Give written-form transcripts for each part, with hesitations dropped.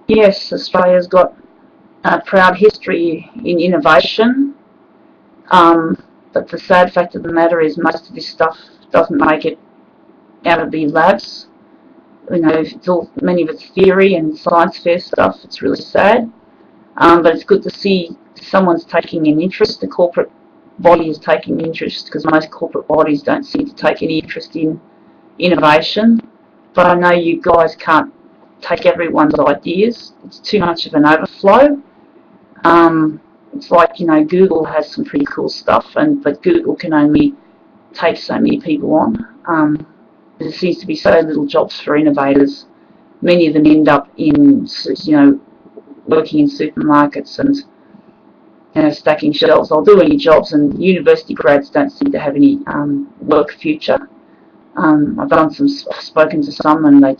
Yes, Australia's got a proud history in innovation, but the sad fact of the matter is most of this stuff doesn't make it out of the labs. You know, many of it's theory and science fair stuff. It's really sad, but it's good to see someone's taking an interest. The corporate body is taking interest, because most corporate bodies don't seem to take any interest in innovation. But I know you guys can't take everyone's ideas. It's too much of an overflow. It's like, you know, Google has some pretty cool stuff, but Google can only take so many people on. There seems to be so little jobs for innovators. Many of them end up in, you know, working in supermarkets and, you know, stacking shelves. They'll do any jobs, and university grads don't seem to have any work future. I've spoken to some, and they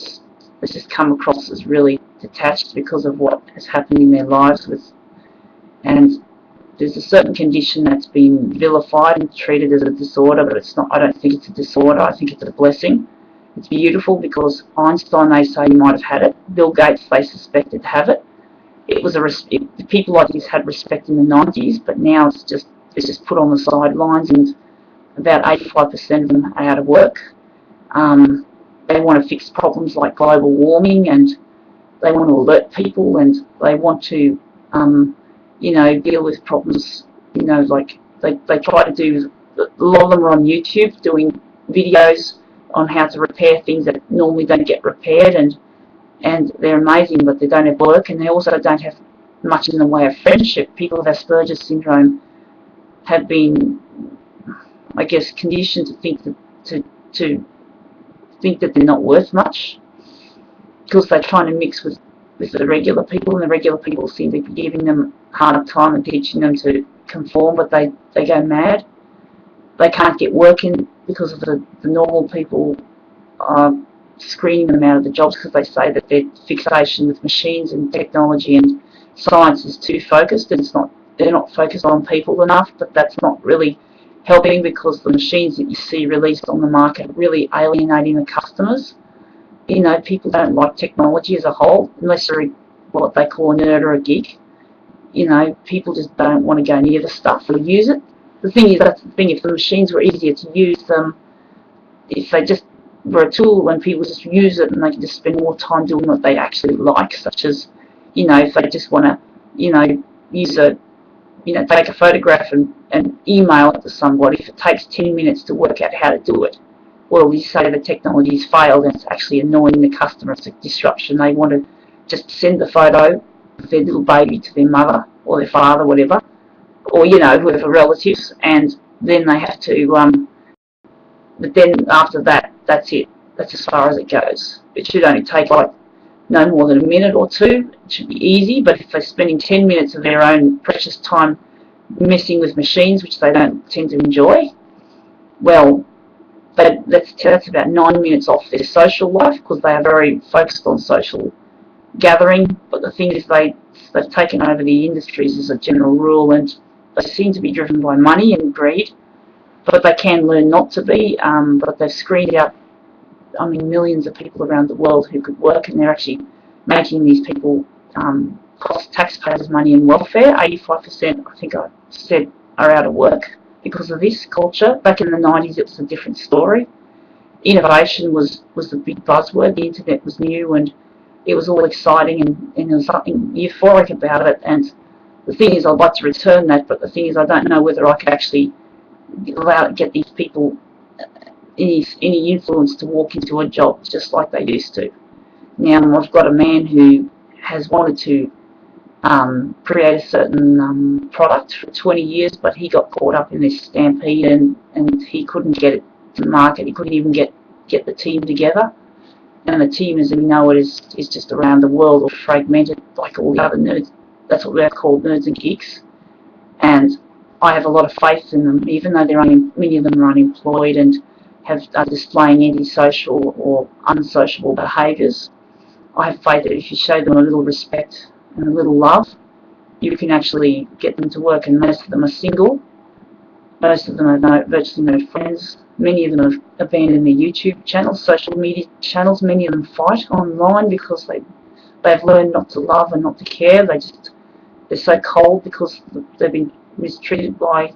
just come across as really detached because of what has happened in their lives and there's a certain condition that's been vilified and treated as a disorder, but it's not. I don't think it's a disorder. I think it's a blessing. It's beautiful, because Einstein, they say, he might have had it. Bill Gates, they suspected to have it. People like this had respect in the 90s, but now it's just put on the sidelines, and about 85% of them are out of work. They want to fix problems like global warming, and they want to alert people, and they want to you know, deal with problems, you know, like they try to do. A lot of them are on YouTube doing videos on how to repair things that normally don't get repaired, and they're amazing, but they don't have work, and they also don't have much in the way of friendship. People with Asperger's syndrome have been, I guess, conditioned to think that they're not worth much, because they're trying to mix with the regular people, and the regular people seem to be giving them a harder time and teaching them to conform, but they go mad. They can't get work in because of the normal people screening them out of the jobs, because they say that their fixation with machines and technology and science is too focused, and they're not focused on people enough. But that's not really helping, because the machines that you see released on the market are really alienating the customers. You know, people don't like technology as a whole, unless they're what they call a nerd or a geek. You know, people just don't want to go near the stuff or use it. The thing is, that's the thing, if the machines were easier to use, if they just were a tool and people just use it and they can just spend more time doing what they actually like, such as, you know, if they just want to, you know, take a photograph and email it to somebody, if it takes 10 minutes to work out how to do it, well, you say the technology's failed and it's actually annoying the customer. It's a disruption. They want to just send the photo of their little baby to their mother or their father, whatever, or, you know, whoever relatives, and then they have to, but then after that, that's it. That's as far as it goes. It should only take like no more than a minute or two. It should be easy, but if they're spending 10 minutes of their own precious time messing with machines, which they don't tend to enjoy, well, that's about 9 minutes off their social life, because they are very focused on social gathering. But the thing is, they've taken over the industries as a general rule, and they seem to be driven by money and greed, but they can learn not to be. But they've screened out, I mean, millions of people around the world who could work, and they're actually making these people cost taxpayers money in welfare. 85%, I think I said, are out of work because of this culture. Back in the 90s, it was a different story. Innovation was the big buzzword. The internet was new, and it was all exciting, and there was something euphoric about it. And the thing is, I'd like to return that, but the thing is, I don't know whether I could actually get these people any influence to walk into a job just like they used to. Now, I've got a man who has wanted to create a certain product for 20 years, but he got caught up in this stampede, and he couldn't get it to market. He couldn't even get the team together. And the team, as we know it, is just around the world, or fragmented like all the other nerds. That's what they're called, nerds and geeks. And I have a lot of faith in them, even though many of them are unemployed and are displaying antisocial or unsociable behaviours. I have faith that if you show them a little respect and a little love, you can actually get them to work. And most of them are single. Most of them have virtually no friends. Many of them have abandoned their YouTube channels, social media channels. Many of them fight online because they've learned not to love and not to care. They're so cold because they've been mistreated by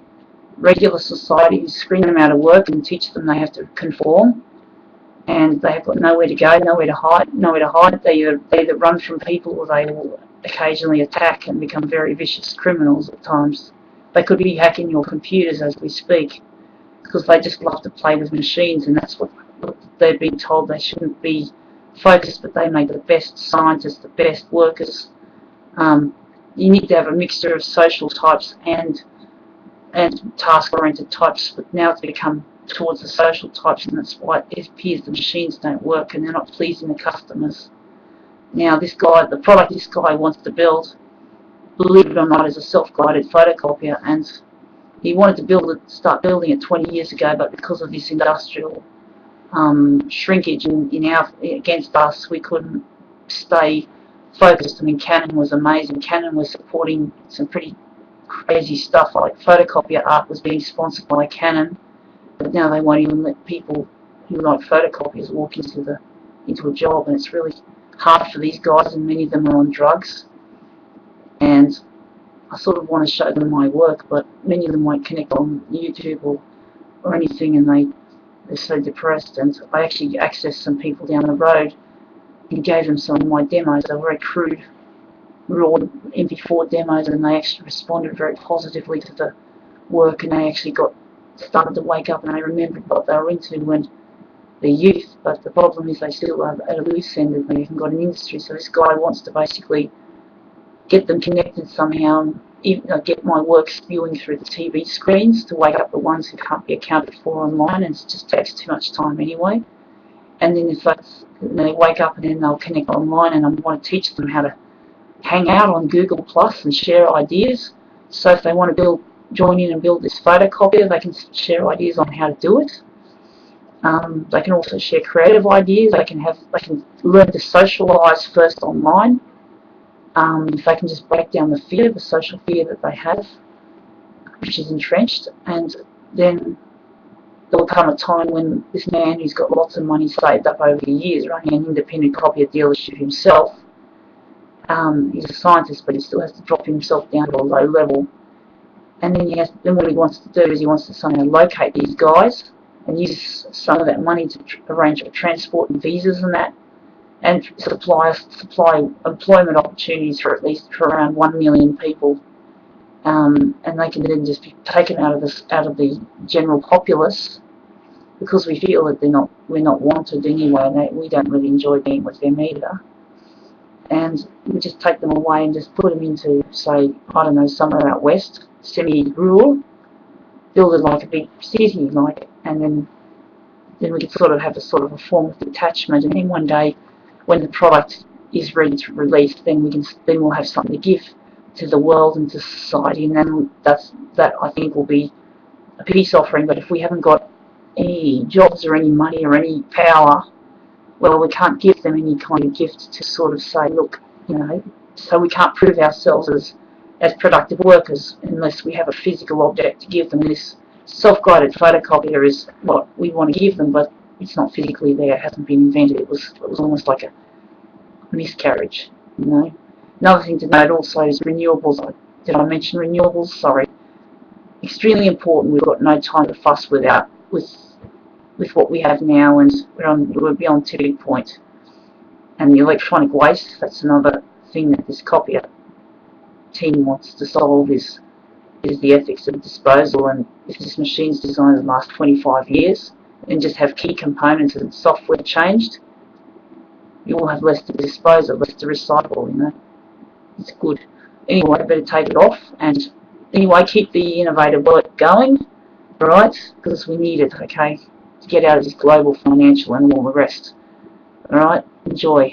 regular society who screen them out of work and teach them they have to conform, and they have got nowhere to go, nowhere to hide. They either run from people, or they will occasionally attack and become very vicious criminals at times. They could be hacking your computers as we speak, because they just love to play with machines, and that's what they've been told they shouldn't be focused, but they make the best scientists, the best workers. You need to have a mixture of social types and task-oriented types, but now it's become towards the social types, and that's why it appears the machines don't work and they're not pleasing the customers. Now this guy, the product this guy wants to build, believe it or not, is a self-guided photocopier, and he wanted to start building it 20 years ago, but because of this industrial shrinkage against us, we couldn't stay focused. I mean, Canon was amazing. Canon was supporting some pretty crazy stuff, like photocopier art was being sponsored by Canon, but now they won't even let people who like photocopiers walk into a job, and it's really hard for these guys, and many of them are on drugs. And I sort of want to show them my work, but many of them won't connect on YouTube or anything, and they're so depressed. And I actually accessed some people down the road and gave them some of my demos. They were very crude, raw MP4 demos, and they actually responded very positively to the work, and they actually started to wake up, and they remembered what they were into when they're youth. But the problem is they still are at a loose end, and they haven't got an industry. So this guy wants to basically get them connected somehow, and even get my work spewing through the TV screens to wake up the ones who can't be accounted for online, and it just takes too much time anyway. And then if they wake up, and then they'll connect online, and I want to teach them how to hang out on Google Plus and share ideas. So if they want to join in and build this photocopier, they can share ideas on how to do it. They can also share creative ideas. They can learn to socialise first online. If they can just break down the social fear that they have, which is entrenched, and then there will come a time when this man who's got lots of money saved up over the years, running an independent copier dealership himself, he's a scientist, but he still has to drop himself down to a low level. And then what he wants to do is he wants to somehow locate these guys and use some of that money to arrange for transport and visas and that, and supply employment opportunities for around 1 million people, and they can then just be taken out of the general populace, because we feel that we're not wanted anyway, and we don't really enjoy being with them either. And we just take them away and just put them into, say, I don't know, somewhere out west, semi-rural, build it like a big city, and then we could sort of have a form of detachment, and then one day, when the product is ready to release, then we'll have something to give to the world and to society, and then that I think will be a peace offering. But if we haven't got any jobs or any money or any power, well, we can't give them any kind of gift to sort of say, look, so we can't prove ourselves as productive workers unless we have a physical object to give them. This self-guided photocopier is what we want to give them, but it's not physically there. It hasn't been invented. It was almost like a miscarriage. Another thing to note also is renewables. Did I mention renewables? Sorry. Extremely important. We've got no time to fuss with what we have now, and we're beyond tipping point. And the electronic waste, that's another thing that this copier team wants to solve, is the ethics of disposal. And if this machine's designed to last 25 years and just have key components and software changed, you will have less to dispose of, less to recycle. It's good. Anyway, I better take it off, and anyway, keep the innovator work going, alright, because we need it, okay, to get out of this global financial and all the rest. Alright, enjoy.